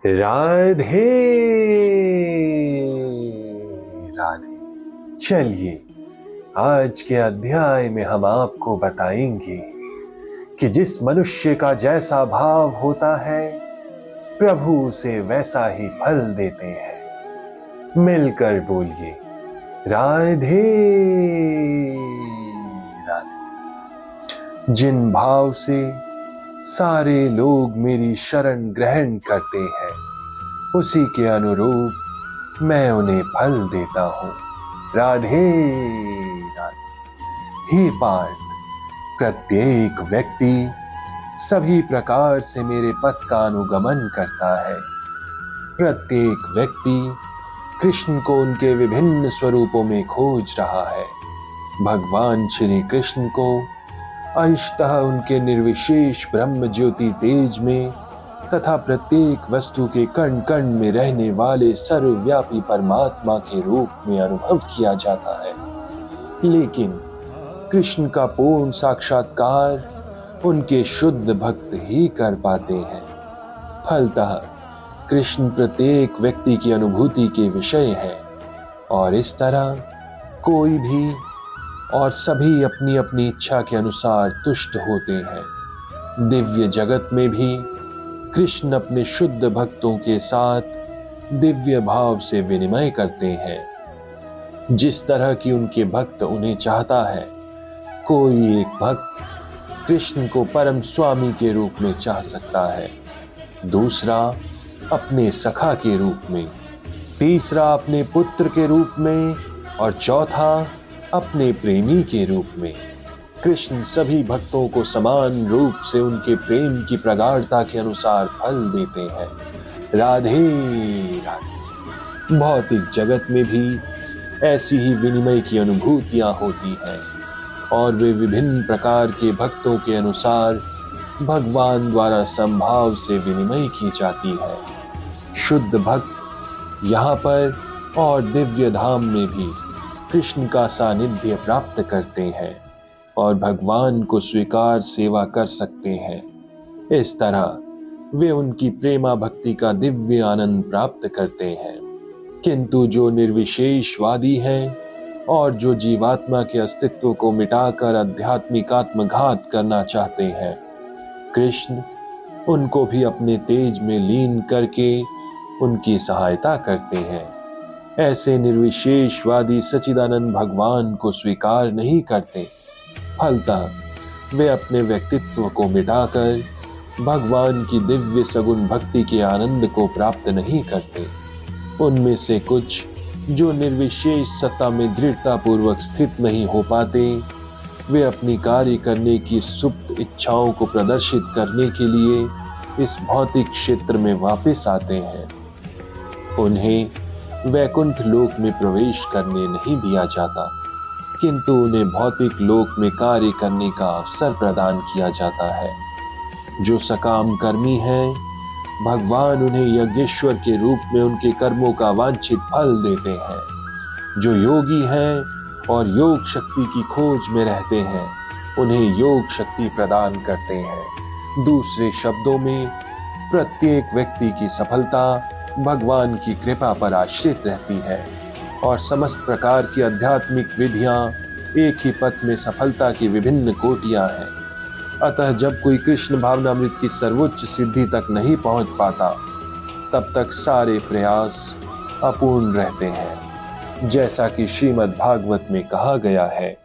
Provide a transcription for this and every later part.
राधे राधे। चलिए, आज के अध्याय में हम आपको बताएंगे कि जिस मनुष्य का जैसा भाव होता है, प्रभु उसे वैसा ही फल देते हैं। मिलकर बोलिए, राधे राधे। जिन भाव से सारे लोग मेरी शरण ग्रहण करते हैं, उसी के अनुरूप मैं उन्हें फल देता हूँ। राधे राधे। हे पार्थ, प्रत्येक व्यक्ति सभी प्रकार से मेरे पथ का अनुगमन करता है। प्रत्येक व्यक्ति कृष्ण को उनके विभिन्न स्वरूपों में खोज रहा है। भगवान श्री कृष्ण को अंशतः उनके निर्विशेष ब्रह्म ज्योति तेज में तथा प्रत्येक वस्तु के कण कण में रहने वाले सर्वव्यापी परमात्मा के रूप में अनुभव किया जाता है, लेकिन कृष्ण का पूर्ण साक्षात्कार उनके शुद्ध भक्त ही कर पाते हैं। फलतः कृष्ण प्रत्येक व्यक्ति की अनुभूति के विषय है और इस तरह कोई भी और सभी अपनी अपनी इच्छा के अनुसार तुष्ट होते हैं। दिव्य जगत में भी कृष्ण अपने शुद्ध भक्तों के साथ दिव्य भाव से विनिमय करते हैं। जिस तरह की उनके भक्त उन्हें चाहता है, कोई एक भक्त कृष्ण को परम स्वामी के रूप में चाह सकता है, दूसरा अपने सखा के रूप में, तीसरा अपने पुत्र के रूप में और चौथा अपने प्रेमी के रूप में। कृष्ण सभी भक्तों को समान रूप से उनके प्रेम की प्रगाढ़ता के अनुसार फल देते हैं। राधे राधे। भौतिक जगत में भी ऐसी ही विनिमय की अनुभूतियां होती हैं और वे विभिन्न प्रकार के भक्तों के अनुसार भगवान द्वारा संभाव से विनिमय की जाती है। शुद्ध भक्त यहाँ पर और दिव्य धाम में भी कृष्ण का सानिध्य प्राप्त करते हैं और भगवान को स्वीकार सेवा कर सकते हैं। इस तरह वे उनकी प्रेमा भक्ति का दिव्य आनंद प्राप्त करते हैं। किंतु जो निर्विशेषवादी हैं और जो जीवात्मा के अस्तित्व को मिटाकर आध्यात्मिक आत्मघात करना चाहते हैं, कृष्ण उनको भी अपने तेज में लीन करके उनकी सहायता करते हैं। ऐसे निर्विशेषवादी सच्चिदानंद भगवान को स्वीकार नहीं करते। फलतः वे अपने व्यक्तित्व को मिटाकर भगवान की दिव्य सगुण भक्ति के आनंद को प्राप्त नहीं करते। उनमें से कुछ जो निर्विशेष सत्ता में दृढ़ता पूर्वक स्थित नहीं हो पाते, वे अपनी कार्य करने की सुप्त इच्छाओं को प्रदर्शित करने के लिए इस भौतिक क्षेत्र में वापस आते हैं। उन्हें वैकुंठ लोक में प्रवेश करने नहीं दिया जाता, किंतु उन्हें भौतिक लोक में कार्य करने का अवसर प्रदान किया जाता है। जो सकाम कर्मी हैं, भगवान उन्हें यज्ञेश्वर के रूप में उनके कर्मों का वांछित फल देते हैं। जो योगी हैं और योग शक्ति की खोज में रहते हैं, उन्हें योग शक्ति प्रदान करते हैं। दूसरे शब्दों में, प्रत्येक व्यक्ति की सफलता भगवान की कृपा पर आश्रित रहती है और समस्त प्रकार की आध्यात्मिक विधियां एक ही पथ में सफलता की विभिन्न कोटियां हैं। अतः जब कोई कृष्ण भावनामृत की सर्वोच्च सिद्धि तक नहीं पहुंच पाता, तब तक सारे प्रयास अपूर्ण रहते हैं। जैसा कि श्रीमद् भागवत में कहा गया है,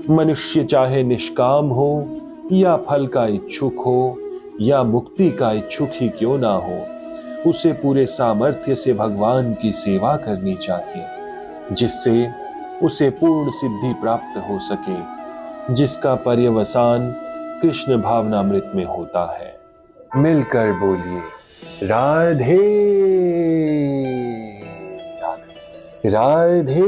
मनुष्य चाहे निष्काम हो या फल का इच्छुक हो या मुक्ति का इच्छुक ही क्यों ना हो, उसे पूरे सामर्थ्य से भगवान की सेवा करनी चाहिए, जिससे उसे पूर्ण सिद्धि प्राप्त हो सके, जिसका पर्यवसान कृष्ण भावनामृत में होता है। मिलकर बोलिए, राधे राधे राधे।